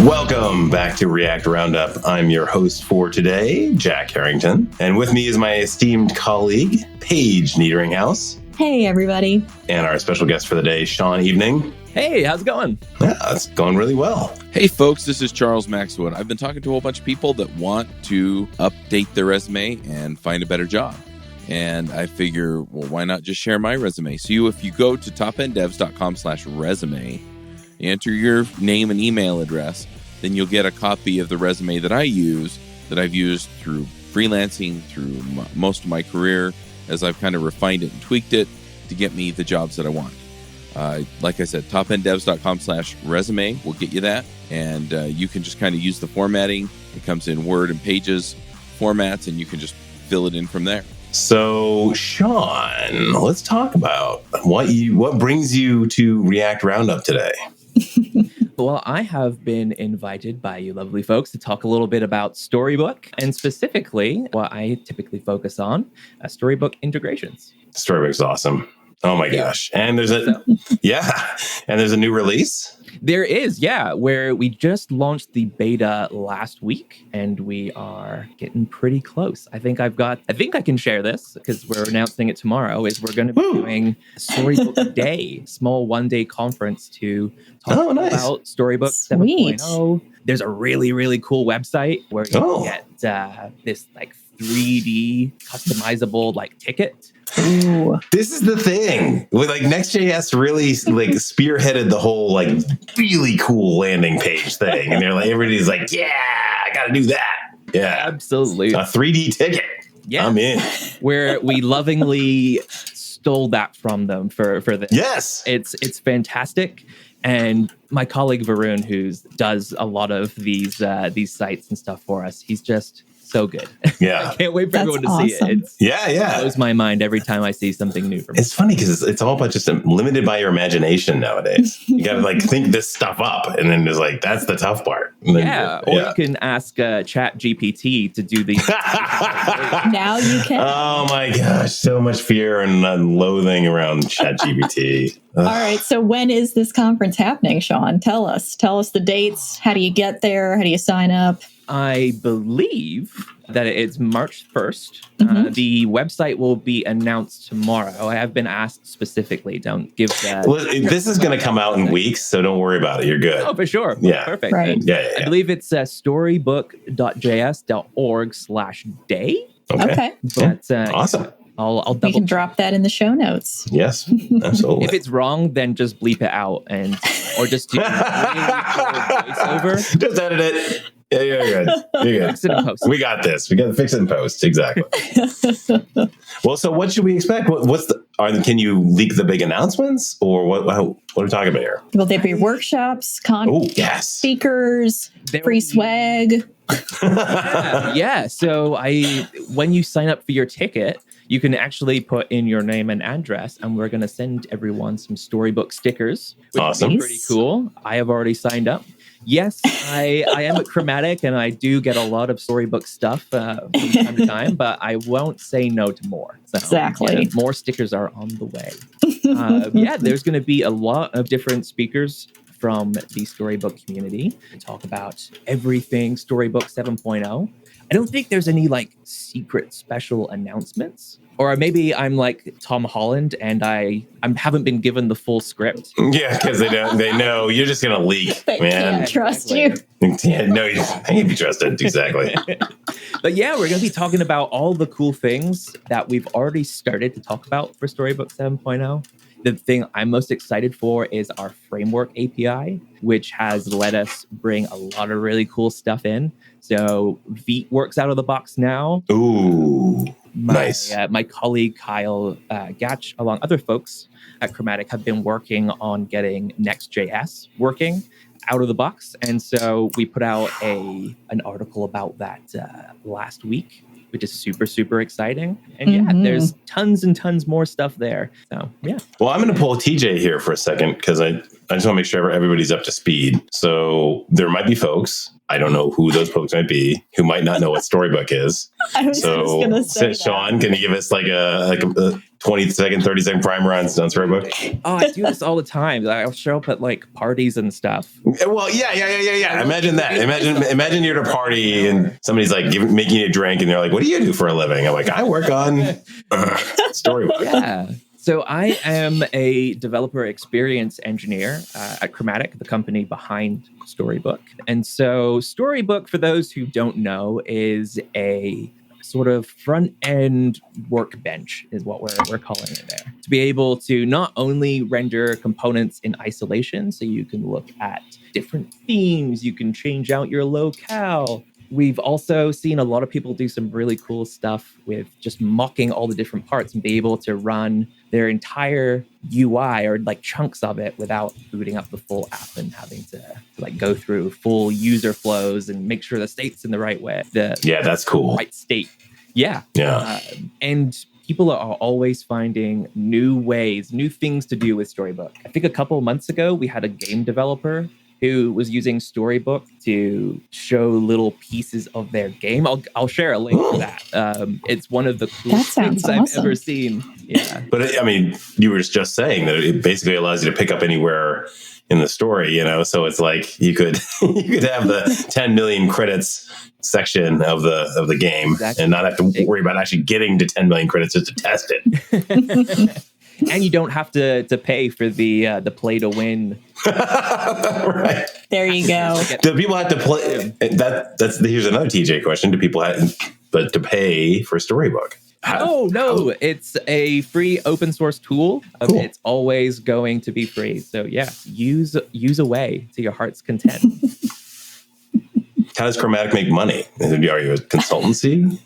Welcome back to React Roundup. I'm your host for today, Jack Harrington. And with me is my esteemed colleague, Paige Niederinghouse. Hey, everybody. And our special guest for the day, Shaun Evening. Hey, how's it going? Yeah, it's going really well. Hey, folks, this is Charles Maxwood. I've been talking to a whole bunch of people that want to update their resume and find a better job. And I figure, well, why not just share my resume? So if you go to topenddevs.com/resume, you enter your name and email address, then you'll get a copy of the resume that I use, that I've used through freelancing, through most of my career, as I've kind of refined it and tweaked it to get me the jobs that I want. Like I said, topenddevs.com/resume will get you that. And you can just kind of use the formatting. It comes in Word and Pages formats, and you can just fill it in from there. So, Shaun, let's talk about what brings you to React Roundup today. Well, I have been invited by you lovely folks to talk a little bit about Storybook, and specifically what I typically focus on, Storybook integrations. Storybook's awesome. Oh my gosh. And there's and there's a new release. There is, where we just launched the beta last week, and we are getting pretty close. I think I can share this because we're announcing it tomorrow. We're going to be doing a Storybook Day, small one-day conference to talk about Storybook 7.0. There's a really, really cool website where you can get this like 3D customizable like ticket. Ooh. This is the thing. Like Next.js really like spearheaded the whole like really cool landing page thing. And they're like, everybody's like, yeah, I gotta do that. Yeah. Absolutely. A 3D ticket. Yeah. I'm in. Where we lovingly stole that from them for this. Yes. It's fantastic. And my colleague Varun, who does a lot of these sites and stuff for us, he's just so good. Yeah. I can't wait for everyone to see it. It blows my mind every time I see something new from it. It's funny because it's all about just limited by your imagination nowadays. You got to like think this stuff up, and then there's like, that's the tough part. Then, you can ask Chat GPT to do these. Now you can. Oh my gosh, so much fear and loathing around Chat GPT. All right, so when is this conference happening, Shaun? Tell us the dates. How do you get there? How do you sign up? I believe that it's March 1st. Mm-hmm. The website will be announced tomorrow. I have been asked specifically. Don't give that. Well, this is going to come out in weeks, so don't worry about it. You're good. Oh, for sure. Yeah. Perfect. Right. Yeah. I believe it's storybook.js.org/day. Okay. But, awesome. I'll double. We can drop that in the show notes. Yes, absolutely. If it's wrong, then just bleep it out or just do voiceover. Just edit it. Yeah, you're good. Fix it in post. We got this. We got to fix it in post. Exactly. Well, so what should we expect? Can you leak the big announcements, or what are we talking about here? Will there be workshops, speakers, free swag? Yeah. So when you sign up for your ticket, you can actually put in your name and address, and we're going to send everyone some Storybook stickers, which awesome. is pretty cool. I have already signed up. Yes, I am at Chromatic, and I do get a lot of Storybook stuff from time to time, but I won't say no to more. So, exactly. More stickers are on the way. There's going to be a lot of different speakers from the Storybook community to talk about everything Storybook 7.0. I don't think there's any like secret special announcements. Or maybe I'm like Tom Holland and I haven't been given the full script. Yeah, because they know you're just gonna leak, they man. Can't trust you. Yeah, no, you can't be trusted. Exactly. But yeah, we're gonna be talking about all the cool things that we've already started to talk about for Storybook 7.0. The thing I'm most excited for is our framework API, which has let us bring a lot of really cool stuff in. So Vite works out of the box now. Ooh, nice. My colleague Kyle Gatch, along other folks at Chromatic, have been working on getting Next.js working out of the box. And so we put out an article about that last week, which is super, super exciting. And there's tons and tons more stuff there. So, yeah. Well, I'm going to pull TJ here for a second because I just want to make sure everybody's up to speed. So there might be folks, I don't know who those folks might be, who might not know what Storybook is. I was just going to say Shaun, can you give us like a 20-second, 30-second primer on Storybook? Oh, I do this all the time. I'll show up at like parties and stuff. Well, yeah. Imagine that. Imagine you're at a party and somebody's like making you a drink, and they're like, "What do you do for a living?" I'm like, "I work on Storybook." Yeah. So I am a developer experience engineer at Chromatic, the company behind Storybook. And so Storybook, for those who don't know, is a sort of front-end workbench is what we're calling it there. To be able to not only render components in isolation, so you can look at different themes, you can change out your locale. We've also seen a lot of people do some really cool stuff with just mocking all the different parts and be able to run their entire UI or like chunks of it without booting up the full app and having to like go through full user flows and make sure the state's in the right way. That's cool. Right state. Yeah. And people are always finding new ways, new things to do with Storybook. I think a couple of months ago, we had a game developer who was using Storybook to show little pieces of their game. I'll share a link to that. It's one of the coolest things I've ever seen. Yeah. But I mean, you were just saying that it basically allows you to pick up anywhere in the story, so it's like you could have the 10 million credits section of the game and not have to worry about actually getting to 10 million credits just to test it. And you don't have to pay for the play to win. Right. There you go. Do people have to play? Here's another TJ question. Do people have to pay for Storybook? No. It's a free open source tool. Cool. It's always going to be free. So yeah, use away to your heart's content. How does Chromatic make money? Are you a consultancy?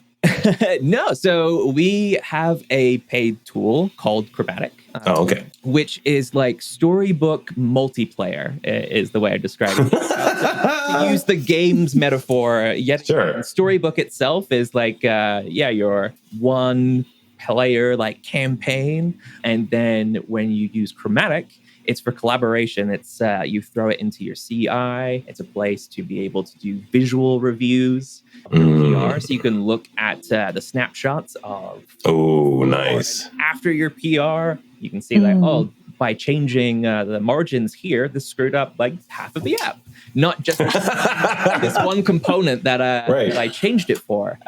No, so we have a paid tool called Chromatic. Okay. Which is like Storybook multiplayer, is the way I describe it. To use the game's metaphor, Sure. Storybook itself is like, your one player like campaign. And then when you use Chromatic, it's for collaboration. It's you throw it into your CI. It's a place to be able to do visual reviews of PR, so you can look at the snapshots of. Oh, nice. After your PR, you can see like, by changing the margins here, this screwed up like half of the app. Not just this one component that I changed it for.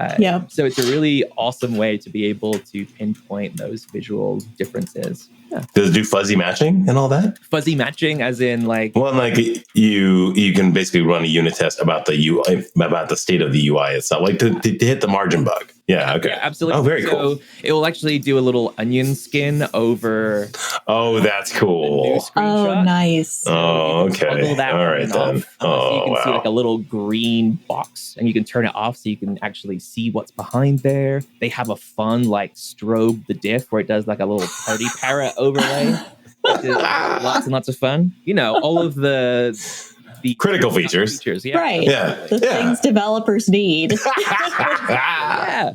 So it's a really awesome way to be able to pinpoint those visual differences. Yeah. Does it do fuzzy matching and all that? Fuzzy matching, as in like. Well, like you can basically run a unit test about the UI, about the state of the UI itself, like to hit the margin bug. Yeah. Okay. Yeah, absolutely. Oh, very cool. So it will actually do a little onion skin over. Oh, that's cool. Oh, nice. Oh, okay. All right then. So you can see like a little green box, and you can turn it off so you can actually see what's behind there. They have a fun like strobe the diff where it does like a little party parrot overlay. Lots and lots of fun. All of the critical features. Yeah. Right. Yeah. The things developers need. Yeah.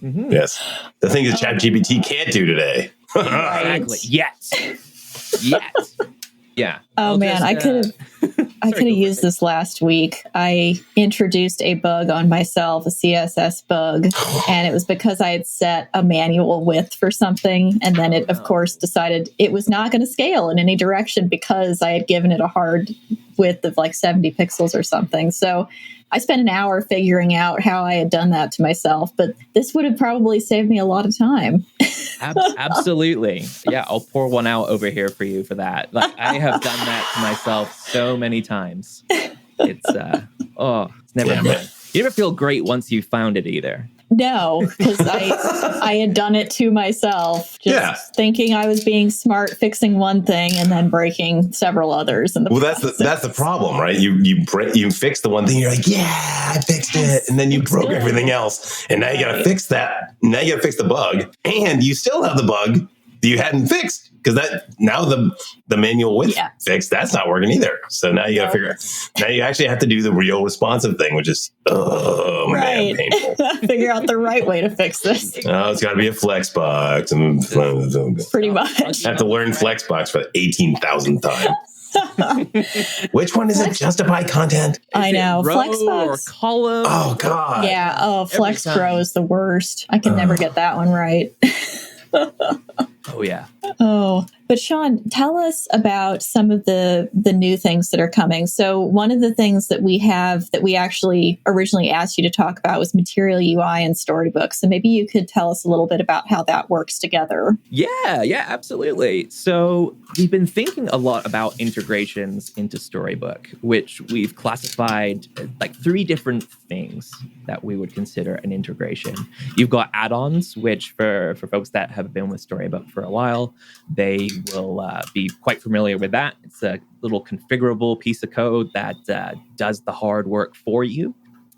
Mm-hmm. Yes. The thing that ChatGPT can't do today. Exactly. Yet. Yeah. Oh man, I could have used this last week. I introduced a bug on myself, a CSS bug, and it was because I had set a manual width for something, and then it, of course, decided it was not going to scale in any direction because I had given it a hard width of like 70 pixels or something. So I spent an hour figuring out how I had done that to myself, but this would have probably saved me a lot of time. Absolutely. Yeah, I'll pour one out over here for you for that. Like I have done that to myself so many times. It's never fun. You never feel great once you found it either. No, because I had done it to myself, just thinking I was being smart, fixing one thing, and then breaking several others. That's the problem, right? You fix the one thing, you're like, yeah, I fixed it, and then you broke everything else, and now you got to fix that. Now you got to fix the bug, and you still have the bug that you hadn't fixed because now the manual width fixed, that's not working either. So now you got to figure. Now you actually have to do the real responsive thing, which is man, painful. Figure out the right way to fix this. Oh, it's got to be a Flexbox. Pretty much. I have to learn Flexbox for the 18,000th time. Which one is it? Justify content? I know. Flexbox or column. Oh God. Yeah. Oh, Flex Pro is the worst. I can never get that one right. Oh, yeah. Oh, but Shaun, tell us about some of the new things that are coming. So one of the things that we have that we actually originally asked you to talk about was Material UI and Storybook. So maybe you could tell us a little bit about how that works together. Yeah, absolutely. So we've been thinking a lot about integrations into Storybook, which we've classified like 3 different things that we would consider an integration. You've got add-ons, which for folks that have been with Storybook for a while, they will be quite familiar with that. It's a little configurable piece of code that does the hard work for you,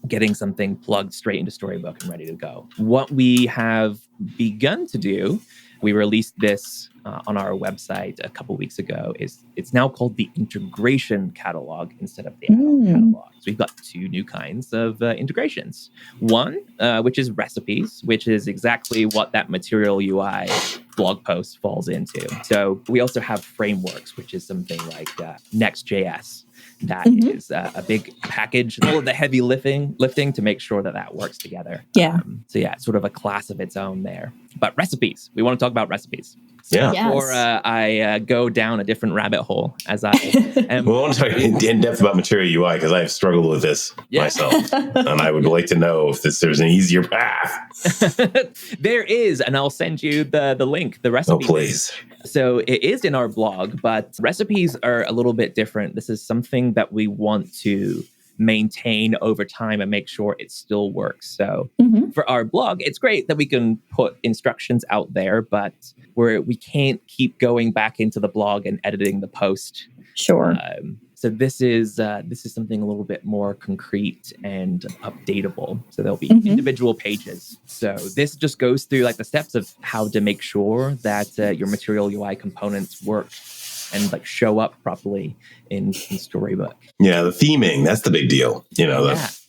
getting something plugged straight into Storybook and ready to go. What we have begun to do, we released this on our website a couple weeks ago, is it's now called the integration catalog instead of the add-on catalog. So we've got 2 new kinds of integrations. One, which is recipes, which is exactly what that Material UI blog post falls into. So we also have frameworks, which is something like Next.js. That is a big package, all of the heavy lifting to make sure that works together. Yeah. So it's sort of a class of its own there. But recipes, we want to talk about recipes. Yeah. Yes. Before I go down a different rabbit hole, as I am. We want to talk in depth about Material UI because I've struggled with this myself, and I would like to know if there's an easier path. There is, and I'll send you the link, the recipe. Oh, please. So it is in our blog, but recipes are a little bit different. This is something that we want to maintain over time and make sure it still works. So for our blog, it's great that we can put instructions out there, but we can't keep going back into the blog and editing the post. Sure. So this is something a little bit more concrete and updatable. So there'll be individual pages. So this just goes through like the steps of how to make sure that your Material UI components work and like show up properly in Storybook. Yeah, the theming, that's the big deal. That's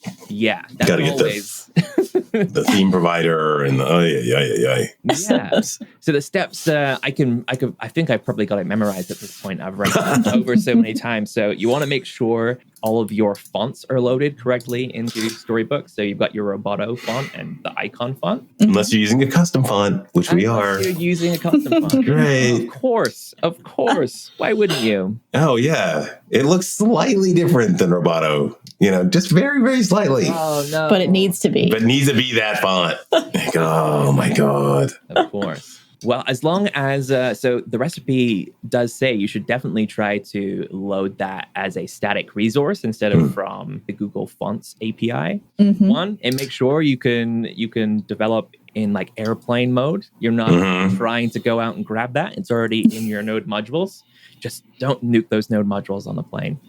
gotta get always the theme provider and Yeah. So the steps, I think I've probably got it memorized at this point. I've read it over so many times. So you want to make sure all of your fonts are loaded correctly into Storybook. So you've got your Roboto font and the icon font. Unless you're using a custom font, which we are. You're using a custom font. Right. Of course. Why wouldn't you? Oh, yeah. It looks slightly different than Roboto. Just very, very slightly. Oh, no. But it needs to be. But it needs to be that font. Oh, my God. Of course. Well, as long as, so the recipe does say you should definitely try to load that as a static resource instead of from the Google Fonts API. One, and make sure you can develop in like airplane mode. You're not trying to go out and grab that. It's already in your Node modules. Just don't nuke those Node modules on the plane.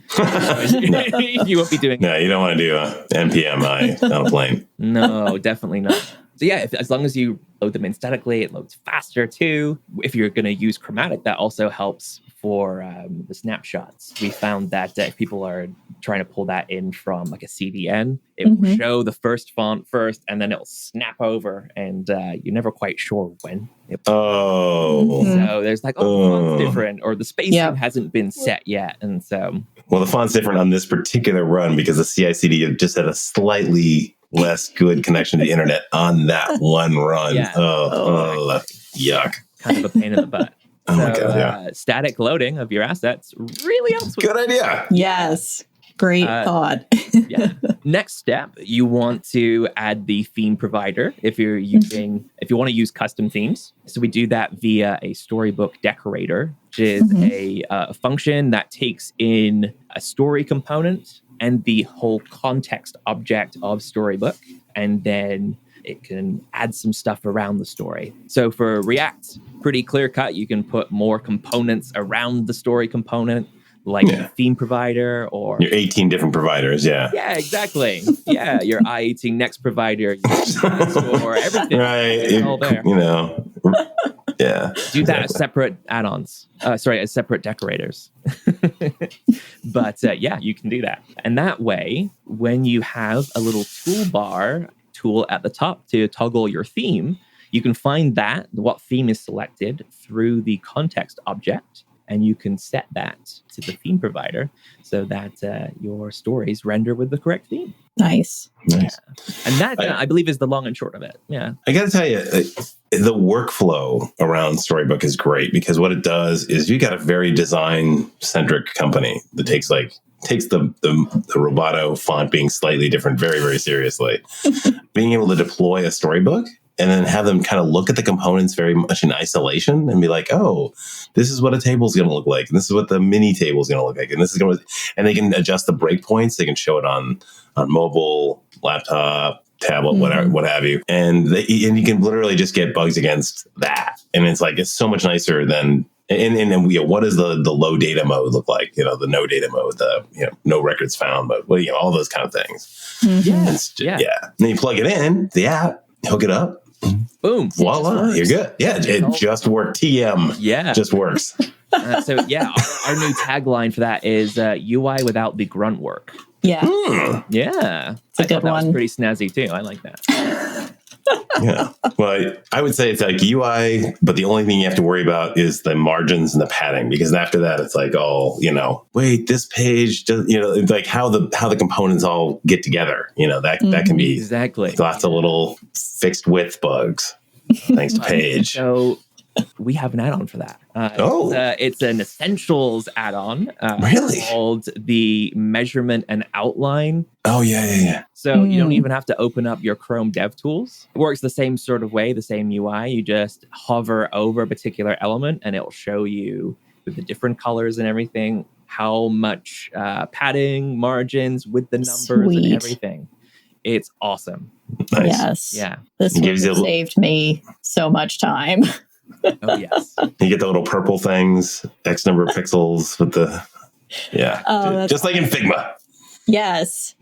You won't be doing No, you don't want to do NPM on a plane. No, definitely not. So yeah, as long as you load them in statically, it loads faster too. If you're going to use Chromatic, that also helps for the snapshots. We found that if people are trying to pull that in from like a CDN, it will show the first font first, and then it'll snap over, and you're never quite sure when. So there's like, the font's different, or the spacing hasn't been set yet, and so. Well, the font's different on this particular run because the CI/CD just had a slightly less good connection to the internet on that one run. Yeah. Yuck. Kind of a pain in the butt. Oh my God, yeah. Static loading of your assets really helps with Good idea. Yes. Great thought. Yeah. Next step, you want to add the theme provider if you want to use custom themes. So we do that via a Storybook decorator, which is a function that takes in a story component and the whole context object of Storybook, and then it can add some stuff around the story. So for React, pretty clear cut, you can put more components around the story component, like a theme provider or your 18 different providers. Yeah. Yeah, exactly. Yeah, your I18 Next provider, or everything. Right. It's all there. Yeah. Do that as separate add-ons. As separate decorators. But you can do that. And that way, when you have a little toolbar tool at the top to toggle your theme, you can find what theme is selected through the context object. and you can set that to the theme provider so that your stories render with the correct theme. Nice. Yeah. And that, I believe, is the long and short of it. Yeah. I got to tell you, the workflow around Storybook is great because what it does is you got a very design-centric company that takes the Roboto font being slightly different very, very seriously. Being able to deploy a Storybook and then have them kind of look at the components very much in isolation and be like, oh, this is what a table is going to look like. And this is what the mini table is going to look like. And this is going to, and they can adjust the breakpoints. They can show it on mobile, laptop, tablet, whatever, what have you. And you can literally just get bugs against that. And it's so much nicer than, and what does the low data mode look like? The no data mode, the, no records found, but all those kind of things. Yeah. And then you plug it in, the app, hook it up. Boom. Voila, you're good. Yeah, it just worked. TM. Yeah. Just works. So our new tagline for that is UI without the grunt work. Yeah. Yeah. It's a good that one. was pretty snazzy too. I like that. Yeah. Well, I would say it's like UI, but the only thing you have to worry about is the margins and the padding, because after that, it's like, wait, this page does, like how the components all get together. That can be exactly lots of little fixed width bugs, thanks to Page. So we have an add-on for that. It's an Essentials add-on. Really? Called the Measurement and Outline. Oh, yeah. So you don't even have to open up your Chrome DevTools. It works the same sort of way, the same UI. You just hover over a particular element and it'll show you with the different colors and everything how much padding, margins, with the numbers and everything. It's awesome. Nice. Yes. Yeah. This one saved me so much time. Oh, yes. You get the little purple things, X number of pixels with the, just like in Figma. Yes.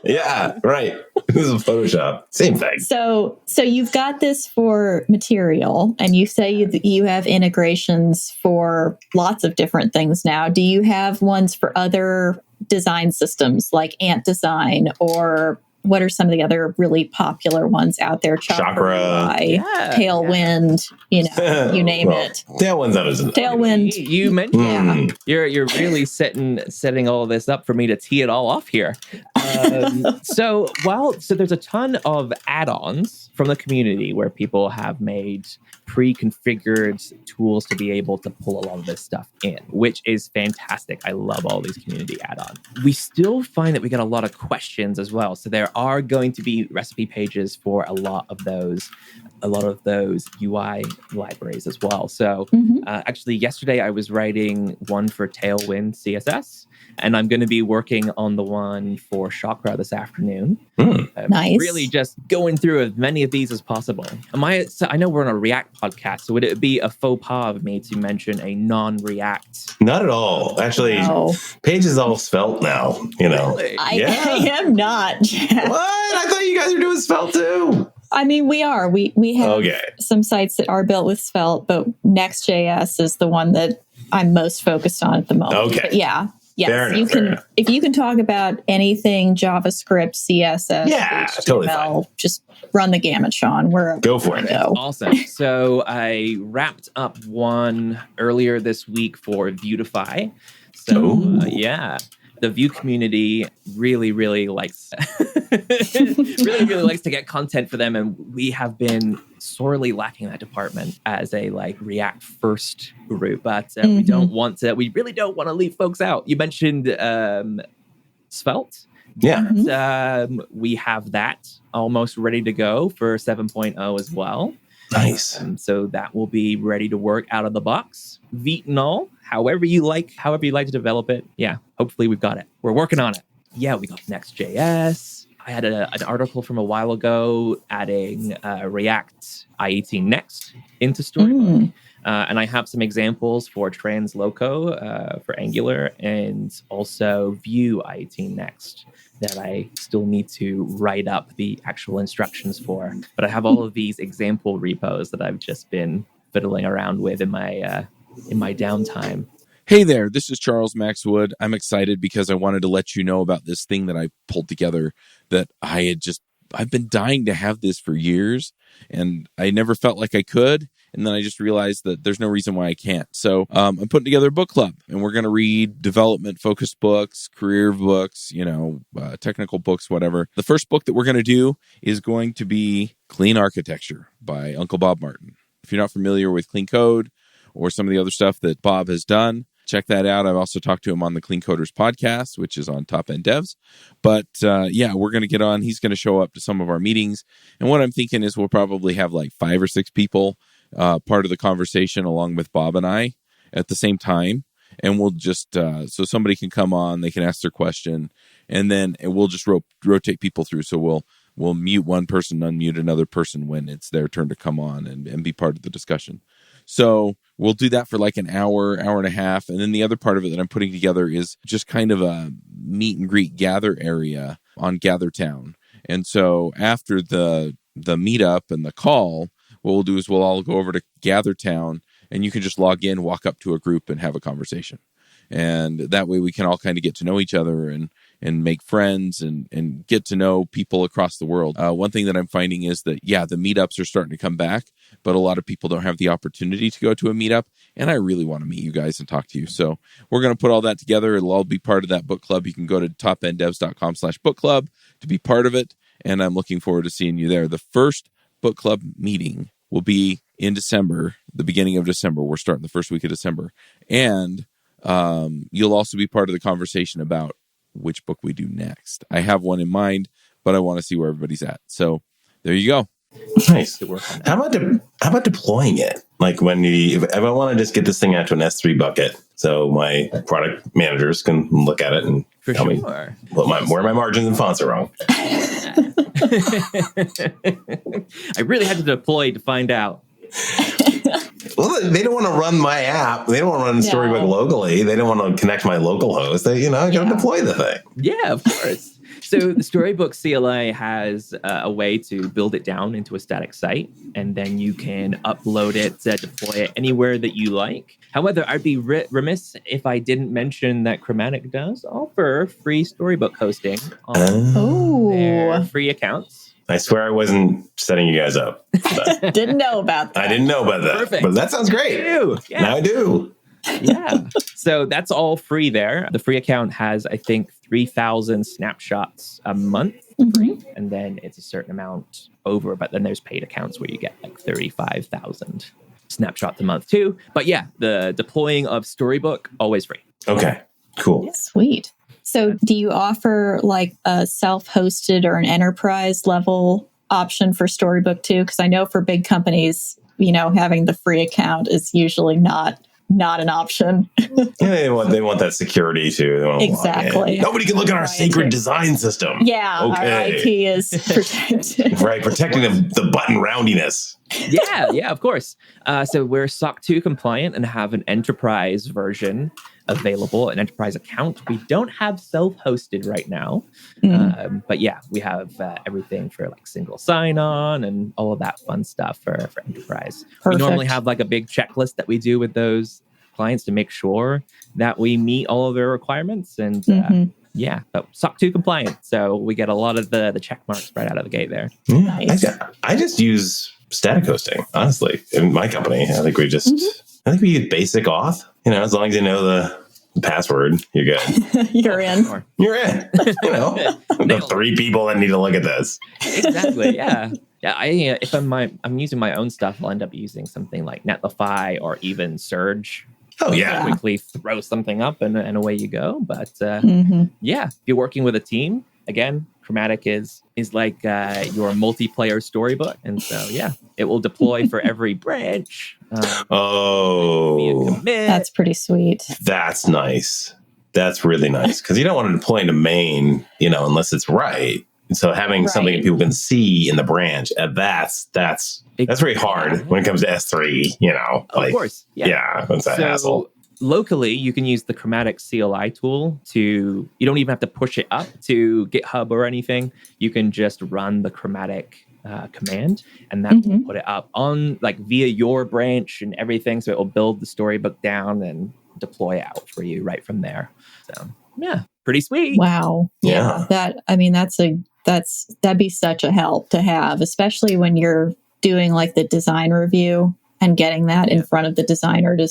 Yeah, right. This is Photoshop. Same thing. So you've got this for material, and you say you have integrations for lots of different things now. Do you have ones for other design systems like Ant Design, or what are some of the other really popular ones out there? Chakra. Tailwind, you name it. Tailwind. You mentioned you're really setting all this up for me to tee it all off here. So there's a ton of add-ons from the community where people have made pre-configured tools to be able to pull a lot of this stuff in, which is fantastic. I love all these community add-ons. We still find that we get a lot of questions as well. So there are going to be recipe pages for a lot of those UI libraries as well. So actually yesterday I was writing one for Tailwind CSS, and I'm going to be working on the one for Chakra this afternoon. Nice. Really just going through as many of these as possible. I know we're on a React podcast, so would it be a faux pas of me to mention a non-React? Not at all. Actually, Page is all Svelte now, Really? I am not. What? I thought you guys were doing Svelte too. I mean, we are. We have some sites that are built with Svelte, but Next.js is the one that I'm most focused on at the moment. Okay. But yes, if you can talk about anything JavaScript, CSS, HTML, totally fine. Just run the gamut, Shaun. Go for it. Awesome. So I wrapped up one earlier this week for Vuetify. So the Vue community really likes really likes to get content for them, and we have been sorely lacking that department as a React first group. But we really don't want to leave folks out. You mentioned Svelte. Yeah. We have that almost ready to go for 7.0 as well. Nice. So that will be ready to work out of the box. Vite and all, however you like to develop it. Yeah, hopefully we've got it. We're working on it. Yeah, we got Next.js. I had an article from a while ago adding React IE18 Next into Storybook. And I have some examples for Transloco for Angular, and also Vue IE18 Next that I still need to write up the actual instructions for. But I have all of these example repos that I've just been fiddling around with in my downtime. Hey there, this is Charles Maxwood. I'm excited because I wanted to let you know about this thing that I pulled together that I've been dying to have this for years, and I never felt like I could. And then I just realized that there's no reason why I can't. So I'm putting together a book club, and we're going to read development-focused books, career books, technical books, whatever. The first book that we're going to do is going to be Clean Architecture by Uncle Bob Martin. If you're not familiar with Clean Code or some of the other stuff that Bob has done, check that out. I've also talked to him on the Clean Coders podcast, which is on Top End Devs. But we're going to get on. He's going to show up to some of our meetings. And what I'm thinking is we'll probably have like 5 or 6 people part of the conversation along with Bob and I at the same time. And we'll just, so somebody can come on, they can ask their question, and then we'll just rotate people through. So we'll mute one person, unmute another person when it's their turn to come on and be part of the discussion. So we'll do that for like an hour and a half. And then the other part of it that I'm putting together is just kind of a meet and greet gather area on GatherTown. And so after the meetup and the call, what we'll do is we'll all go over to GatherTown, and you can just log in, walk up to a group and have a conversation. And that way we can all kind of get to know each other and make friends and get to know people across the world. One thing that I'm finding is that, the meetups are starting to come back, but a lot of people don't have the opportunity to go to a meetup. And I really want to meet you guys and talk to you. So we're going to put all that together. It'll all be part of that book club. You can go to topenddevs.com/book club to be part of it. And I'm looking forward to seeing you there. The first book club meeting will be in December, the beginning of December. We're starting the first week of December. And you'll also be part of the conversation about which book we do next. I have one in mind, but I want to see where everybody's at. So there you go. Nice. How about deploying it? Like if I want to just get this thing out to an S3 bucket, so my product managers can look at it and tell me where my margins and fonts are wrong. I really had to deploy to find out. Well, they don't want to run my app. They don't want to run Storybook locally. They don't want to connect my local host. I got to deploy the thing. Yeah, of course. So the Storybook CLI has a way to build it down into a static site, and then you can upload it, deploy it anywhere that you like. However, I'd be remiss if I didn't mention that Chromatic does offer free Storybook hosting on their free accounts. I swear I wasn't setting you guys up. Didn't know about that. I didn't know about that. Perfect. But that sounds great. Now I do. Yeah. So that's all free there. The free account has, I think, 3,000 snapshots a month. Mm-hmm. And then it's a certain amount over. But then there's paid accounts where you get like 35,000 snapshots a month too. But the deploying of Storybook, always free. Okay, cool. Sweet. So do you offer like a self-hosted or an enterprise level option for Storybook too? Because I know for big companies, having the free account is usually not an option. They want that security too. They want exactly. Nobody can look at our sacred design system. Yeah, okay. Our IP is protected. Right, protecting the button roundiness. Yeah, of course. So we're SOC 2 compliant and have an enterprise version available, an enterprise account. We don't have self-hosted right now, but we have everything for like single sign-on and all of that fun stuff for enterprise. Perfect. We normally have like a big checklist that we do with those clients to make sure that we meet all of their requirements and but SOC 2 compliant. So we get a lot of the check marks right out of the gate there. Yeah, nice. I just use static hosting, honestly. In my company, I think we use basic auth. As long as you know the password, you're good. You're in. You're in. The 3 people that need to look at this. Exactly. Yeah. Yeah. If I'm using my own stuff, I'll end up using something like Netlify or even Surge. Oh yeah. Quickly throw something up and away you go. But if you're working with a team, again, Chromatic is like your multiplayer storybook, and so it will deploy for every branch. That's pretty sweet. That's nice. That's really nice because you don't want to deploy into main, unless it's right. And so having something that people can see in the branch, that's very hard when it comes to S3. Of course, that's a hassle. Locally, you can use the Chromatic CLI tool you don't even have to push it up to GitHub or anything. You can just run the Chromatic command, and that will put it up on via your branch and everything. So it will build the Storybook down and deploy out for you right from there. So pretty sweet. Wow. Yeah. That'd be such a help to have, especially when you're doing the design review. and getting that in front of the designer to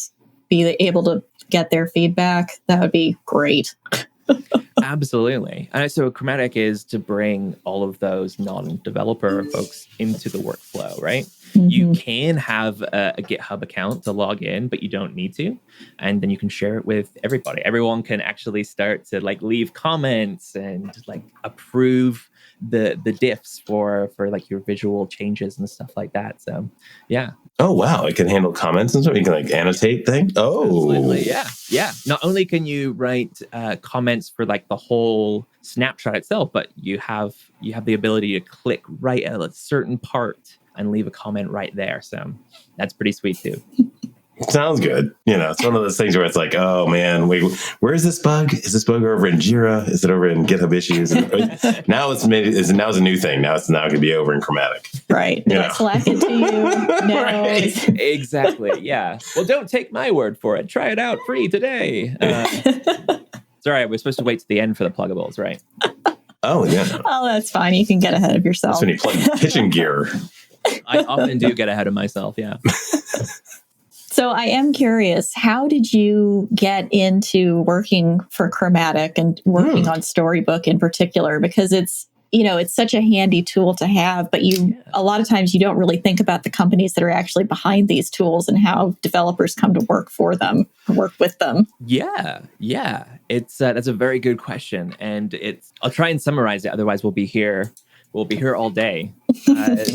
be able to get their feedback, that would be great. Absolutely. And so Chromatic is to bring all of those non-developer folks into the workflow, right? Mm-hmm. You can have a GitHub account to log in, but you don't need to. And then you can share it with everybody. Everyone can actually start to like leave comments and like approve the diffs for like your visual changes and stuff like that. So yeah. Oh wow, it can handle comments and stuff. You can like annotate things. Oh, absolutely, yeah. Not only can you write comments for like the whole snapshot itself, but you have the ability to click right at a certain part and leave a comment right there. So that's pretty sweet too. Sounds good. You know, it's one of those things where it's like, oh man, wait, where is this bug? Is this bug over in Jira? Is it over in GitHub issues? Now it's a new thing. Now it's going to be over in Chromatic. Right. It's selected to you. No. Right. Exactly. Yeah. Well, don't take my word for it. Try it out free today. Sorry, we're supposed to wait to the end for the pluggables, right? Oh yeah. Oh, that's fine. You can get ahead of yourself. That's when you plug kitchen gear. I often do get ahead of myself. Yeah. So I am curious, how did you get into working for Chromatic and working on Storybook in particular? Because it's such a handy tool to have, but a lot of times you don't really think about the companies that are actually behind these tools and how developers come to work for them, work with them. Yeah. It's that's a very good question, and I'll try and summarize it. Otherwise, we'll be here all day.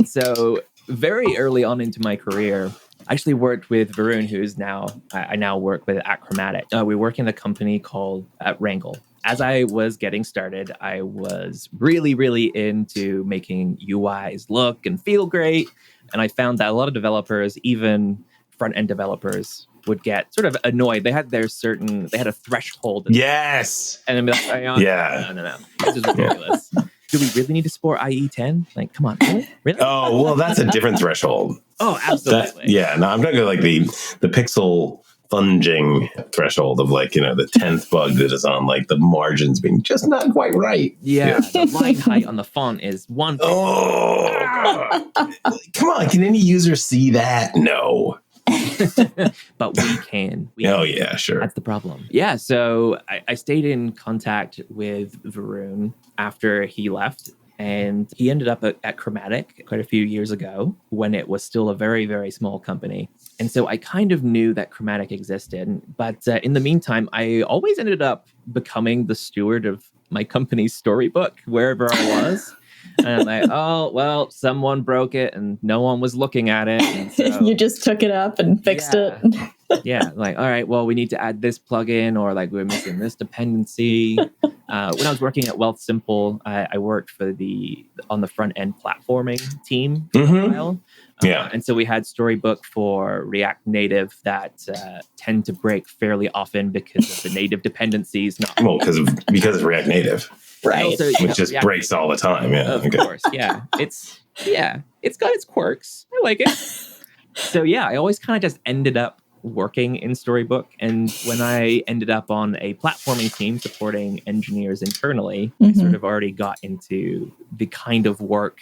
So very early on into my career, I actually worked with Varun, who's I now work with at Chromatic. We work in a company called Wrangle. As I was getting started, I was really, really into making UIs look and feel great. And I found that a lot of developers, even front-end developers, would get sort of annoyed. They had a threshold. Yes. And then be like, no. This is ridiculous. Do we really need to support IE 10? Like, come on, really? Oh, well, that's a different threshold. Oh, absolutely. I'm not going to go like the pixel funging threshold of like, the 10th bug that is on like the margins being just not quite right. Yeah. The line height on the font is 1 pixel. Oh, come on. Can any user see that? No. But we can. Yeah, sure. That's the problem. Yeah, so I stayed in contact with Varun after he left, and he ended up at Chromatic quite a few years ago when it was still a very, very small company. And so I kind of knew that Chromatic existed, but in the meantime, I always ended up becoming the steward of my company's Storybook wherever I was. And I'm like, oh, well, someone broke it and no one was looking at it. And so, you just took it up and fixed it. Yeah. Like, all right, well, we need to add this plugin, or like we're missing this dependency. When I was working at Wealth Simple, I worked on the front end platforming team for a while. And so we had Storybook for React Native that tend to break fairly often because of the native dependencies. Because of React Native. Right. Also, which just breaks all the time. Yeah. Of course. Yeah. It's got its quirks. I like it. So yeah, I always kind of just ended up working in Storybook. And when I ended up on a platforming team supporting engineers internally, I sort of already got into the kind of work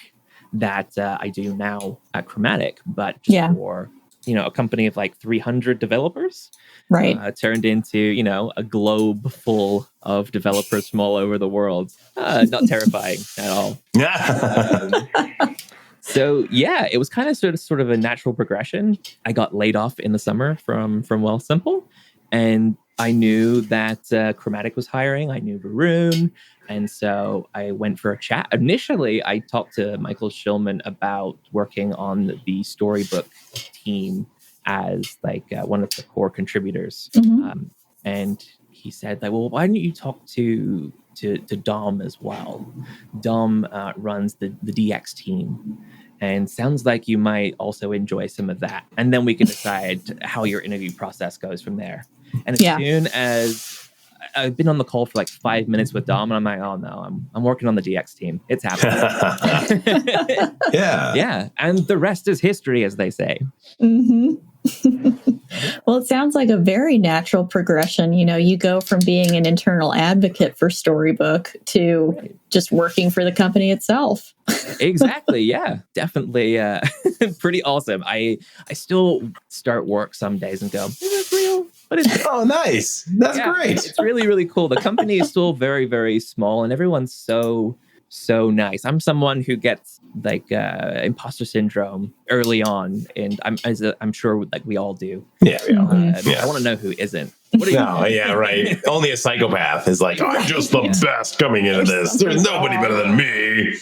that I do now at Chromatic, but just for a company of like 300 developers, right? Turned into a globe full of developers from all over the world. Not terrifying at all. So yeah, it was kind of sort of a natural progression. I got laid off in the summer from Well Simple, and I knew that Chromatic was hiring. I knew Varun. And so I went for a chat. Initially, I talked to Michael Shillman about working on the Storybook team as like one of the core contributors. And he said, like, well, why don't you talk to Dom as well? Dom runs the DX team. And sounds like you might also enjoy some of that. And then we can decide how your interview process goes from there. And as soon as I've been on the call for like 5 minutes with Dom, and I'm like, oh no, I'm working on the DX team. It's happening. Yeah. Yeah. And the rest is history, as they say. Well, it sounds like a very natural progression. You go from being an internal advocate for Storybook to just working for the company itself. Exactly. Yeah, definitely. Pretty awesome. I still start work some days and go, is this real? What is it? Oh, nice. That's great. It's really, really cool. The company is still very, very small and everyone's so nice. I'm someone who gets like imposter syndrome early on, and I'm sure like we all do. Yeah. I want to know who isn't. What are you? No, yeah, right. Only a psychopath is like, I'm just the best coming into this. There's nobody better than me.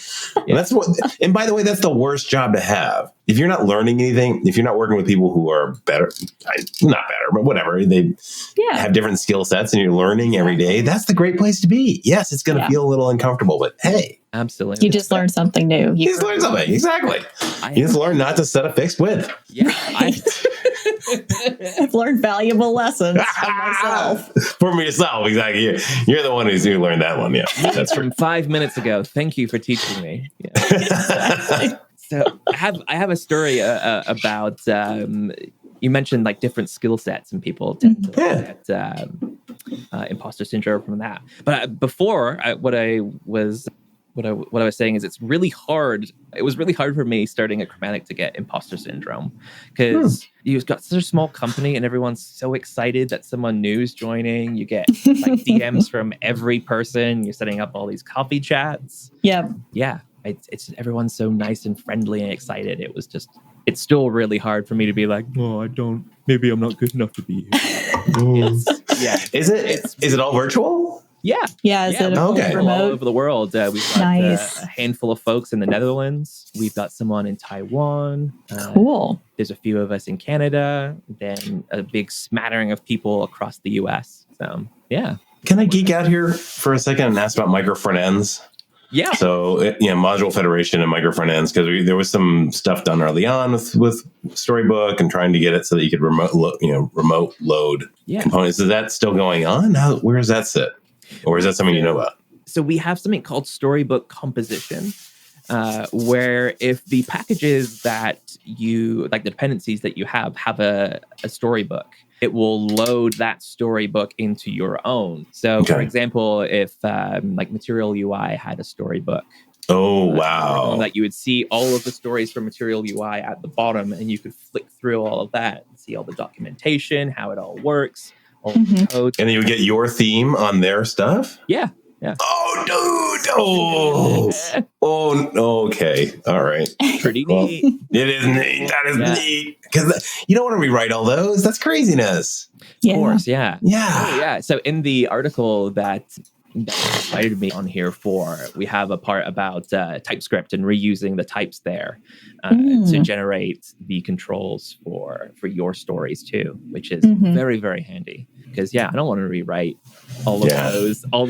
Yeah. That's what. And by the way, that's the worst job to have. If you're not learning anything, if you're not working with people who are better, not better, but whatever, they have different skill sets, and you're learning every day. That's the great place to be. Yes, it's going to feel a little uncomfortable, but hey, absolutely, you just learn something new. You just learn something. Exactly. You just learn not to set a fixed width. Yeah. I've learned valuable lessons from myself. For myself, exactly. You're the one who learned that one. Yeah, that's true. From 5 minutes ago. Thank you for teaching me. Yeah. So I have a story about you mentioned like different skill sets and people tend to get imposter syndrome from that. But before, what I was saying is it's really hard. It was really hard for me starting at Chromatic to get imposter syndrome because you've got such a small company and everyone's so excited that someone new is joining. You get like DMs from every person. You're setting up all these coffee chats. Yeah. Yeah. It's everyone's so nice and friendly and excited. It's still really hard for me to be like, maybe I'm not good enough to be here. Is it all virtual? Yeah. Is it remote? All over the world. We've got a handful of folks in the Netherlands. We've got someone in Taiwan. Cool. There's a few of us in Canada. Then a big smattering of people across the US. So, yeah. Can I geek out here for a second and ask about micro front ends? Yeah. So, Module Federation and micro front ends, because there was some stuff done early on with Storybook and trying to get it so that you could remote load components. Is that still going on? Where does that sit? Or is that something you know about? So we have something called Storybook Composition, where if the packages that you, like the dependencies that you have a storybook, it will load that storybook into your own. So, for example, if like Material UI had a storybook. Oh, wow. That you would see all of the stories from Material UI at the bottom, and you could flick through all of that and see all the documentation, how it all works, all the code. And then you would get your theme on their stuff? Yeah. Oh, dude. Oh, okay. All right. Pretty neat. It is neat. That is neat. Because you don't want to rewrite all those. That's craziness. Of course, yeah. Yeah. So in the article that invited me on here for, we have a part about TypeScript and reusing the types there to generate the controls for your stories too, which is very, very handy. Because I don't want to rewrite all of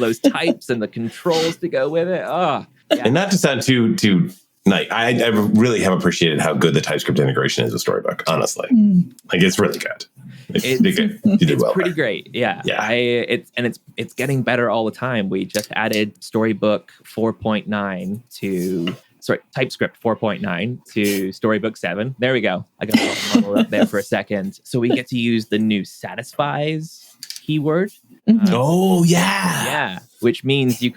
those types and the controls to go with it. And not to sound too like I really have appreciated how good the TypeScript integration is with Storybook. Honestly, like it's really good. You did well. Pretty great. Yeah. It's getting better all the time. We just added Storybook 4.9 to TypeScript 4.9 to Storybook 7. There we go. I got the model up there for a second. So we get to use the new satisfies keyword. Yeah. Which means you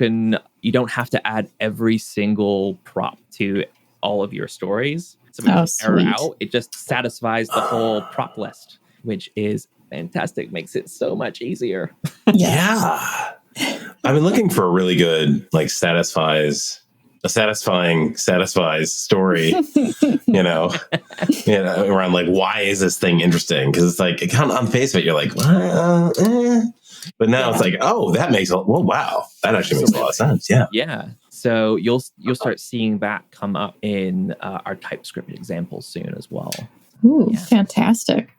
don't have to add every single prop to all of your stories. So when you error out, it just satisfies the whole prop list, which is fantastic. Makes it so much easier. Yeah. I've been looking for a really good satisfies story, around like, why is this thing interesting? Because it's like, on face of it, you're like, but now it's like, oh, that makes wow, that actually makes a lot of sense. Yeah. So you'll start seeing that come up in our TypeScript examples soon as well. Ooh, fantastic.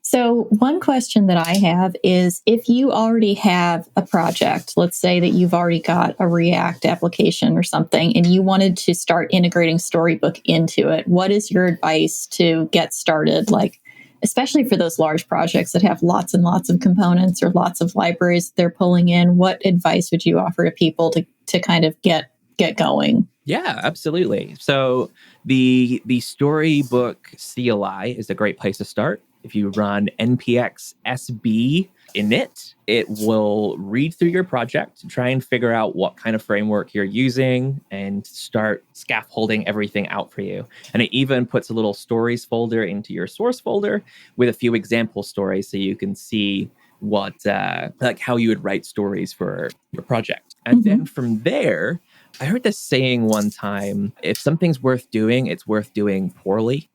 So one question that I have is, if you already have a project, let's say that you've already got a React application or something, and you wanted to start integrating Storybook into it, what is your advice to get started? Like, especially for those large projects that have lots and lots of components or lots of libraries they're pulling in, what advice would you offer to people to kind of get get going. Yeah, absolutely. So the Storybook CLI is a great place to start. If you run npx sb init, it will read through your project, try and figure out what kind of framework you're using, and start scaffolding everything out for you. And it even puts a little stories folder into your source folder with a few example stories so you can see what like how you would write stories for your project. And then from there, I heard this saying one time, if something's worth doing, it's worth doing poorly.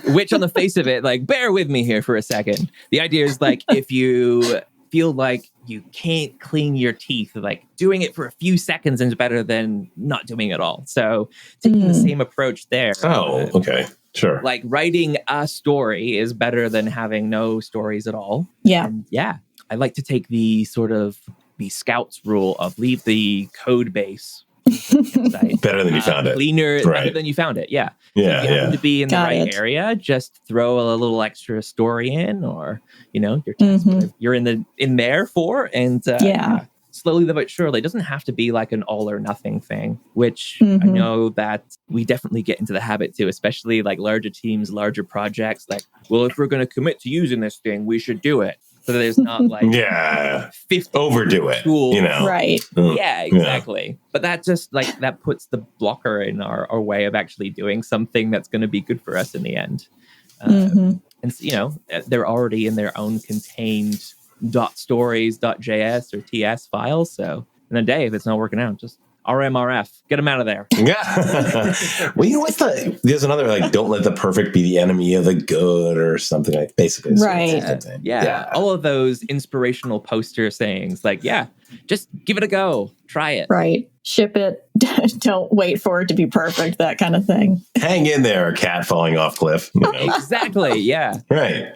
Which on the face of it, like, bear with me here for a second. The idea is like, if you feel like you can't clean your teeth, like doing it for a few seconds is better than not doing it all. So taking the same approach there. Oh, okay. Sure. Like writing a story is better than having no stories at all. Yeah. And yeah, I like to take the sort of the Scouts rule of leave the code base better than you found it. Cleaner, better than you found it. Yeah. Yeah. If you happen to be in the Got right it. area, just throw a little extra story in, or your task, whatever you're in there for, and slowly but surely. It doesn't have to be like an all or nothing thing, which I know that we definitely get into the habit too, especially like larger teams, larger projects. Like, well, if we're going to commit to using this thing, we should do it. So there's not like 50 overdo it, tools. Right. Yeah, exactly. Yeah. But that just like that puts the blocker in our way of actually doing something that's going to be good for us in the end. And they're already in their own contained .stories.js or TS files. So in a day, if it's not working out, just RMRF, get them out of there. Yeah. Well, you know what's there's another like, don't let the perfect be the enemy of the good or something like basically. Right. Yeah. All of those inspirational poster sayings like, just give it a go. Try it. Right. Ship it. Don't wait for it to be perfect. That kind of thing. Hang in there, cat falling off cliff. Exactly. Yeah. Right.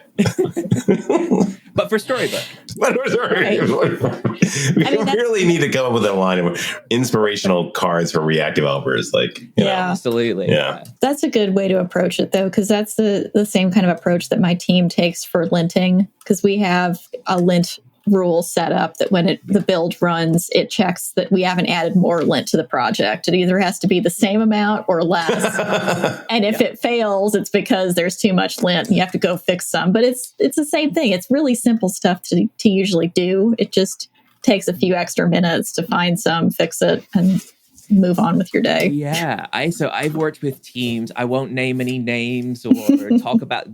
But for Storybook. We really need to come up with a line of inspirational cards for React developers. Like, absolutely. Yeah. That's a good way to approach it, though, because that's the same kind of approach that my team takes for linting, because we have a lint rule set up that when the build runs, it checks that we haven't added more lint to the project. It either has to be the same amount or less. And if it fails, it's because there's too much lint and you have to go fix some. But it's the same thing. It's really simple stuff to usually do. It just takes a few extra minutes to find some, fix it, and move on with your day. Yeah. I've worked with teams. I won't name any names or talk about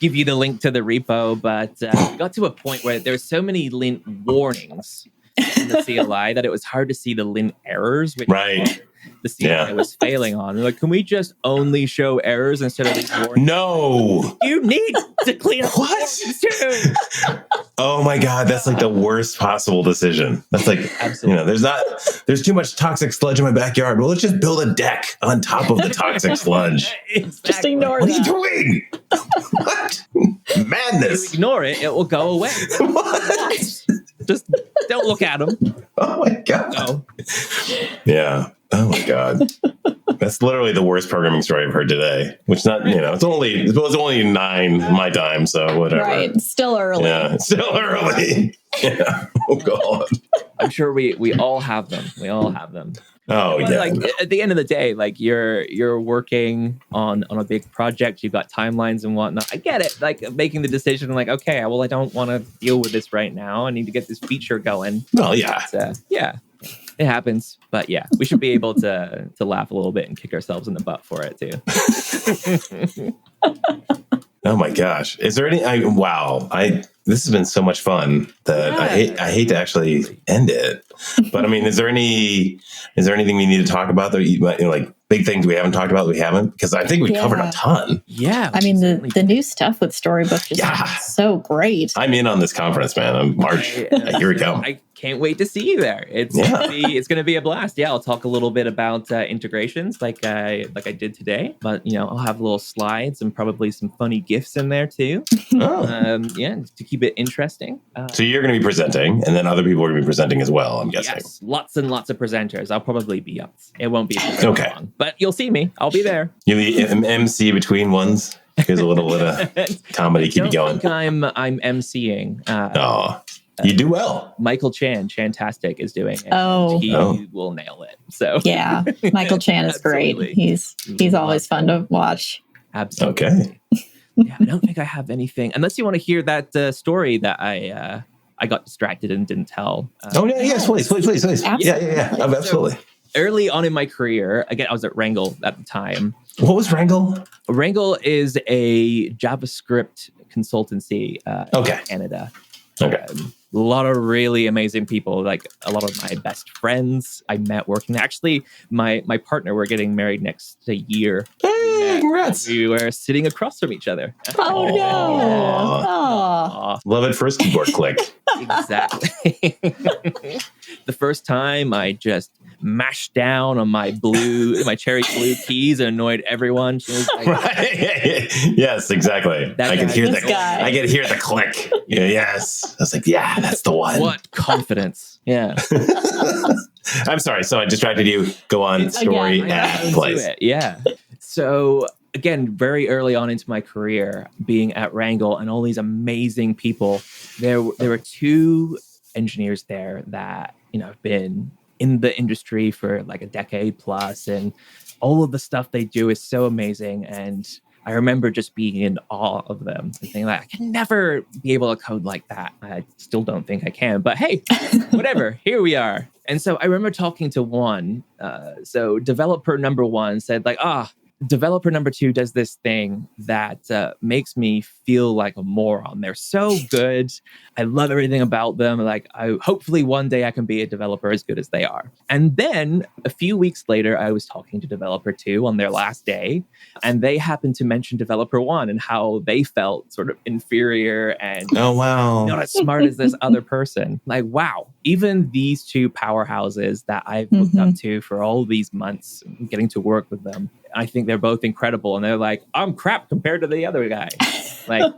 give you the link to the repo, but we got to a point where there's so many lint warnings in the CLI that it was hard to see the lint errors, which the CLI was failing on. They're like, can we just only show errors instead of these warnings? No. You need to clean up warnings too. Oh my God, that's like the worst possible decision. That's like, absolutely. There's too much toxic sludge in my backyard. Well, let's just build a deck on top of the toxic sludge. Exactly. Just ignore What that. are you doing? What? Madness. If you ignore it, it will go away. What? Just don't look at them. Oh my God. No. Yeah. Oh my God. That's literally the worst programming story I've heard today. Which it's only 9 my time, so whatever. Right. Still early. Yeah, it's still early. Yeah. Oh God. I'm sure we all have them. We all have them. Oh But yeah. like at the end of the day, like you're working on a big project, you've got timelines and whatnot. I get it. Like making the decision, like, okay, well, I don't want to deal with this right now. I need to get this feature going. Well, yeah. But, it happens. But yeah, we should be able to laugh a little bit and kick ourselves in the butt for it too. Oh my gosh. Is there any this has been so much fun that I hate to actually end it. But I mean, is there anything we need to talk about that like big things we haven't talked about that we haven't? Because I think we covered a ton. Yeah. I mean, the new stuff with Storybook is so great. I'm in on this conference, man. I'm March. Here we go. I can't wait to see you there. It's gonna be a blast. Yeah, I'll talk a little bit about integrations like I did today. But I'll have little slides and probably some funny GIFs in there too. To keep it interesting. So you're going to be presenting, and then other people are going to be presenting as well, I'm guessing. Yes, lots and lots of presenters. I'll probably be up. It won't be long, but you'll see me. I'll be there. You'll be MC between ones. Here's a little bit of comedy. Keep it going. I'm emceeing. You do well. Michael Chantastic is doing it. Oh. He will nail it. So yeah, Michael Chan is great. He's always fun to watch. Absolutely. Okay. Yeah, I don't think I have anything, unless you want to hear that story that I got distracted and didn't tell. Yes, please. Absolutely. Yeah. Absolutely. So, early on in my career, again, I was at Wrangle at the time. What was Wrangle? Wrangle is a JavaScript consultancy in Canada. Okay. A lot of really amazing people, like a lot of my best friends I met working there. Actually, my partner, we're getting married next year. Hey, congrats. We were sitting across from each other. Oh, no. Aw. Love it first keyboard click. Exactly. The first time I just mashed down on my cherry blue keys and annoyed everyone. She was like, Right. Yes, exactly. I could hear the click. Yeah, yes. I was like, yeah, that's the one. what confidence. Yeah. I'm sorry. So I distracted you. Go on. Story place. Yeah. So again, very early on into my career, being at Wrangle and all these amazing people, there were two engineers there that, have been in the industry for like a decade plus, and all of the stuff they do is so amazing. And I remember just being in awe of them and thinking like, I can never be able to code like that. I still don't think I can, but hey, whatever, here we are. And so I remember talking to one, so developer number one said like, developer number two does this thing that makes me feel like a moron. They're so good. I love everything about them. Like, hopefully one day I can be a developer as good as they are. And then a few weeks later, I was talking to developer two on their last day, and they happened to mention developer one and how they felt sort of inferior and not as smart as this other person. Like, wow, even these two powerhouses that I've looked up to for all these months, getting to work with them, I think they're both incredible, and they're like, I'm crap compared to the other guy. Like,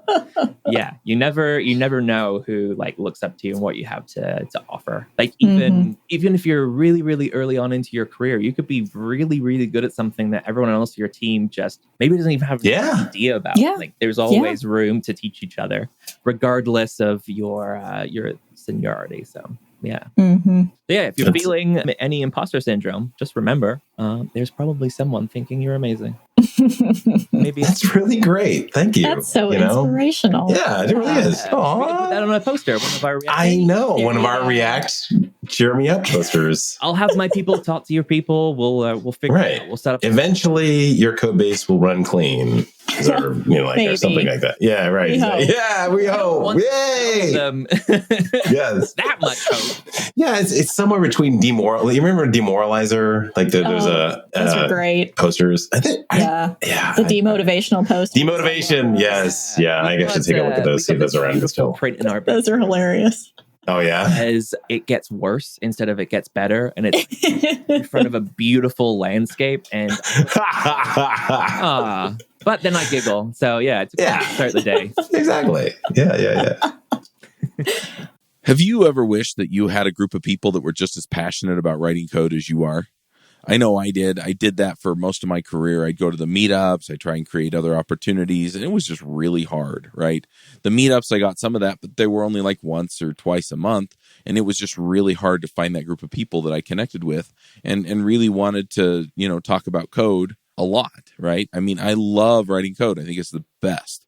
yeah, you never know who like looks up to you and what you have to offer. Like, even if you're really, really early on into your career, you could be really, really good at something that everyone else in your team just maybe doesn't even have an idea about. Yeah. Like, there's always room to teach each other, regardless of your seniority. So. Yeah. Yeah. If you're feeling any imposter syndrome, just remember, there's probably someone thinking you're amazing. Maybe that's really great. Thank you. That's so inspirational. Yeah, it really is. We can put that on a poster. One of our one of our React cheer me up posters. I'll have my people talk to your people. We'll figure it out. We'll set up. Eventually, your code base will run clean, or or something like that. Yeah, right. We hope. Yay! Yes, that much hope. Yeah, it's somewhere between Demoral. You remember Demoralizer? Like there's those are great posters. I think. The demotivational posters. Demotivation. Yes. Yeah. I guess I should take a look at those. See if those are around still. Those are hilarious. Oh yeah. As it gets worse instead of it gets better, and it's in front of a beautiful landscape, and but then I giggle. So yeah, it's a good way to start the day. Exactly. Yeah. Have you ever wished that you had a group of people that were just as passionate about writing code as you are? I know I did. I did that for most of my career. I'd go to the meetups. I'd try and create other opportunities. And it was just really hard, right? The meetups, I got some of that, but they were only like once or twice a month. And it was just really hard to find that group of people that I connected with and really wanted to, talk about code a lot, right? I mean, I love writing code. I think it's the best.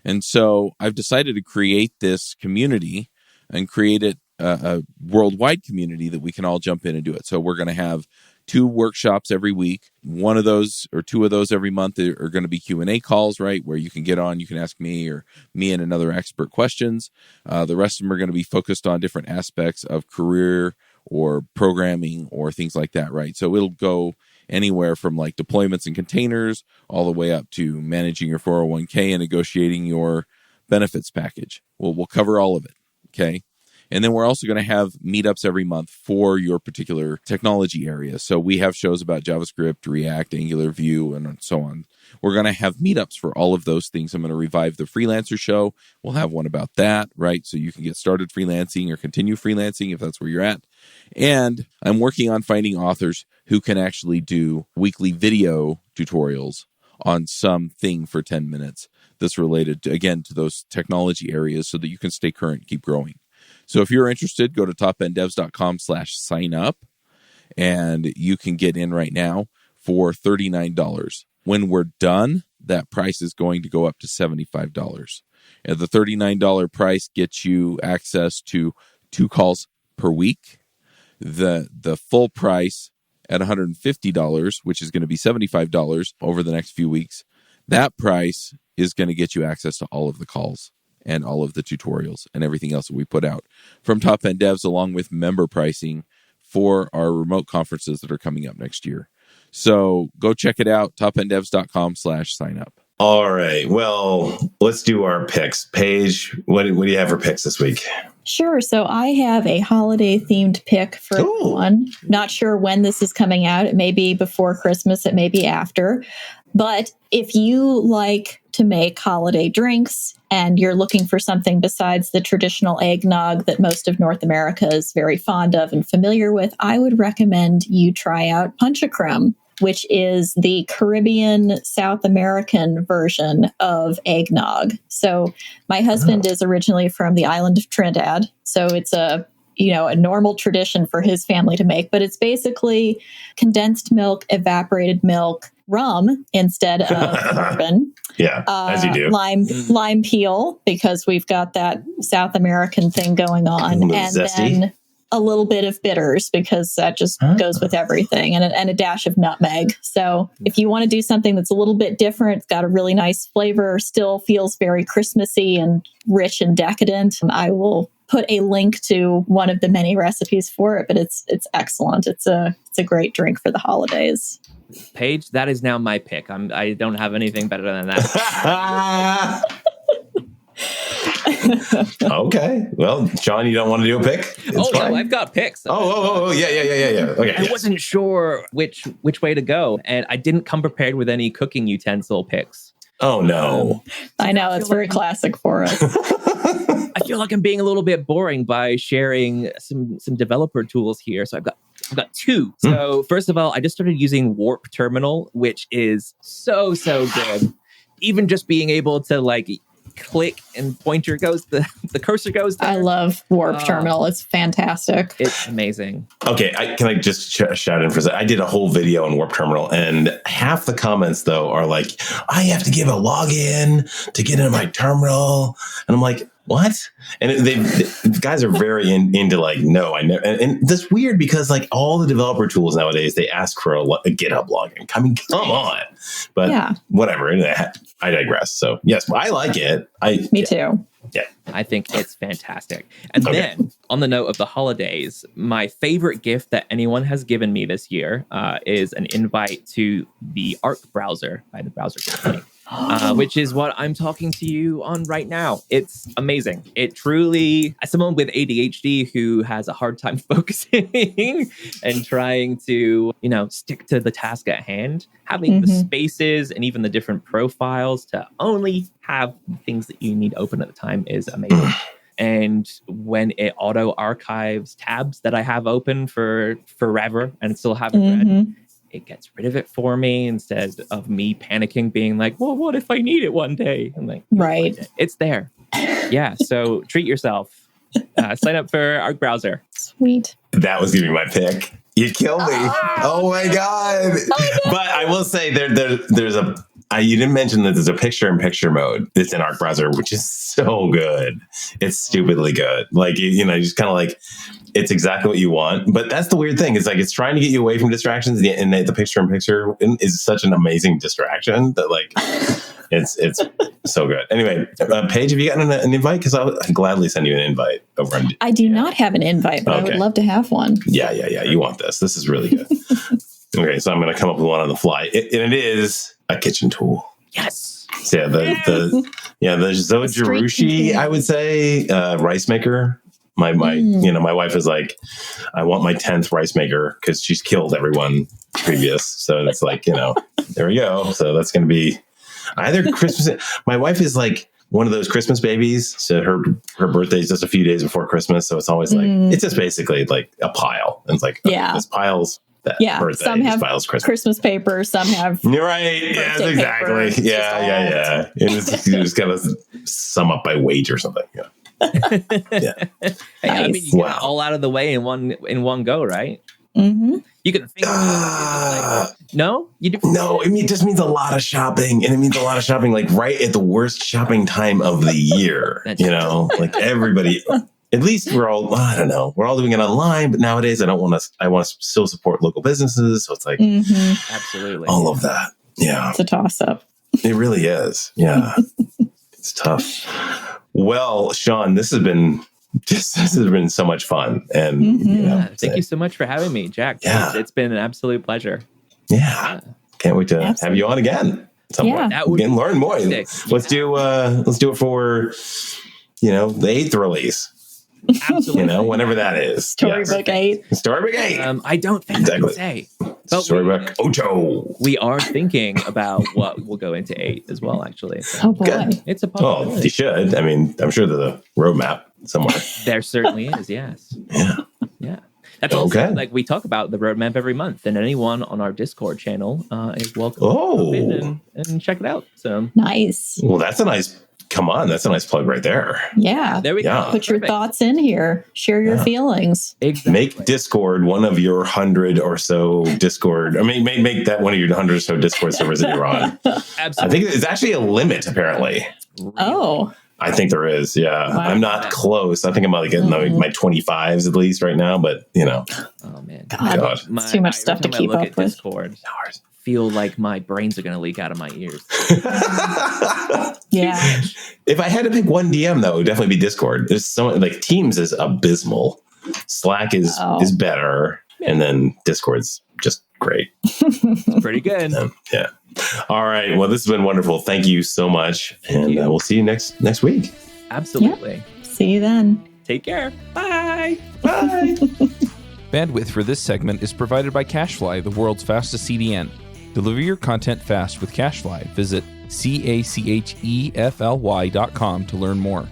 And so I've decided to create this community and create it a worldwide community that we can all jump in and do it. So we're going to have 2 workshops every week. One of those or 2 of those every month are going to be Q&A calls, right? Where you can get on, you can ask me or me and another expert questions. The rest of them are going to be focused on different aspects of career or programming or things like that, right? So it'll go anywhere from like deployments and containers all the way up to managing your 401k and negotiating your benefits package. We'll cover all of it, okay? And then we're also going to have meetups every month for your particular technology area. So we have shows about JavaScript, React, Angular, Vue, and so on. We're going to have meetups for all of those things. I'm going to revive the freelancer show. We'll have one about that, right? So you can get started freelancing or continue freelancing if that's where you're at. And I'm working on finding authors who can actually do weekly video tutorials on something for 10 minutes that's related, to those technology areas so that you can stay current, keep growing. So if you're interested, go to topenddevs.com/sign up, and you can get in right now for $39. When we're done, that price is going to go up to $75. And the $39 price gets you access to 2 calls per week. The full price at $150, which is going to be $75 over the next few weeks, that price is going to get you access to all of the calls and all of the tutorials and everything else that we put out from Top End Devs, along with member pricing for our remote conferences that are coming up next year. So go check it out, topenddevs.com/sign up. All right. Well, let's do our picks. Paige, what do you have for picks this week? Sure. So I have a holiday themed pick for everyone. Not sure when this is coming out. It may be before Christmas. It may be after. But if you like to make holiday drinks and you're looking for something besides the traditional eggnog that most of North America is very fond of and familiar with, I would recommend you try out Punchacreme, which is the Caribbean South American version of eggnog. So my husband is originally from the island of Trinidad. So it's a normal tradition for his family to make, but it's basically condensed milk, evaporated milk, rum instead of bourbon. Yeah, as you do. Lime peel, because we've got that South American thing going on. And zesty. Then a little bit of bitters, because that just goes with everything, and a dash of nutmeg. So if you want to do something that's a little bit different, it's got a really nice flavor, still feels very Christmassy and rich and decadent, I will put a link to one of the many recipes for it, but it's excellent. It's a great drink for the holidays. Paige, that is now my pick. I don't have anything better than that. Okay. Well, Shaun, you don't want to do a pick? No, I've got picks. Yeah. Okay. I wasn't sure which way to go, and I didn't come prepared with any cooking utensil picks. Oh no! I know it's very classic for us. I feel like I'm being a little bit boring by sharing some developer tools here. So I've got 2. So first of all, I just started using Warp Terminal, which is so good. Even just being able to click and pointer goes, the cursor goes there. I love Warp Terminal. It's fantastic. It's amazing. Okay, can I just shout in for a second? I did a whole video on Warp Terminal, and half the comments, though, are like, I have to give a login to get into my terminal. And I'm like, what? And the guys are very into no, I never. And that's weird because all the developer tools nowadays, they ask for a GitHub login. I mean, come on. But yeah, whatever. I digress. So yes, I like it. Me too. Yeah. I think it's fantastic. And then on the note of the holidays, my favorite gift that anyone has given me this year is an invite to the Arc browser by the browser company. Which is what I'm talking to you on right now. It's amazing. It truly, as someone with ADHD who has a hard time focusing and trying to, stick to the task at hand, having the spaces and even the different profiles to only have things that you need open at the time is amazing. And when it auto archives tabs that I have open for forever and still haven't read, it gets rid of it for me instead of me panicking, being like, well, what if I need it one day? I'm like, right. It's there. Yeah. So treat yourself. Sign up for Arc browser. Sweet. That was going to be my pick. You killed me. Oh my God. But I will say there's you didn't mention that there's a picture-in-picture mode that's in Arc browser, which is so good. It's stupidly good. You just kind of it's exactly what you want. But that's the weird thing. It's it's trying to get you away from distractions. And the picture-in-picture is such an amazing distraction that it's so good. Anyway, Paige, have you gotten an invite? Because I'll gladly send you an invite over. I do not have an invite, but I would love to have one. Yeah. You want this. This is really good. Okay, so I'm going to come up with one on the fly. And it is a kitchen tool. Yes. So the Zojirushi, I would say, rice maker. My wife is like, I want my 10th rice maker because she's killed everyone previous. So it's there we go. So that's going to be either Christmas. My wife is one of those Christmas babies. So her birthday is just a few days before Christmas. So it's always it's just basically a pile. And it's this pile's that birthday. Some have Christmas paper. Some have. You're right. Yes, exactly. Yeah. You just kind of sum up by weight or something. Yeah. Hey, I mean, you get Wow. it all out of the way in one go, right? Mm-hmm. You can think no, you do. No, it just means a lot of shopping, and it means a lot of shopping like right at the worst shopping time of the year. That's Like everybody. At least we're all, I don't know, we're all doing it online, but nowadays I want to still support local businesses. So it's like Absolutely all of that. Yeah. It's a toss up. It really is. Yeah. It's tough. Well, Shaun, this has been so much fun. And thank you so much for having me, Jack. Yeah. It's been an absolute pleasure. Yeah. Can't wait to have you on again. At some point. That would We can learn more. fantastic. Let's do it for the 8th release. Absolutely. Whenever that is. Storybook 8. Storybook 8. I don't think I can say. But Storybook Ocho. we are thinking about what will go into 8 as well, actually. So Oh boy. Good. it's a Oh, possibility. you should. I mean, I'm sure there's a roadmap somewhere. There certainly is, yes. Yeah. Yeah. That's also Okay. like we talk about the roadmap every month, and anyone on our Discord channel is welcome Oh. to hop in and check it out. So Nice. Well, that's a nice plug right there. Yeah. there we Yeah. go. Put your Perfect. thoughts in here. Share your feelings. Exactly. Make Discord one of your 100 or so Discord. I mean, make that one of your 100 or so Discord servers that you're on. I Absolutely. think it's actually a limit, apparently. Oh. I think there is. Yeah. Wow. I'm not close. I think I'm like getting my 25s at least right now, but Oh man. God. It's too much stuff to keep I look up at with. Discord, feel like my brains are going to leak out of my ears. Yeah. If I had to pick one DM, though, it would definitely be Discord. There's so like Teams is abysmal. Slack is better. And then Discord's just great. It's pretty good. Yeah. All right. Well, this has been wonderful. Thank you so much. And we'll see you next week. Absolutely. See you then. Take care. Bye. Bye. Bandwidth for this segment is provided by CacheFly, the world's fastest CDN. Deliver your content fast with CacheFly. Visit CACHEFLY.com to learn more.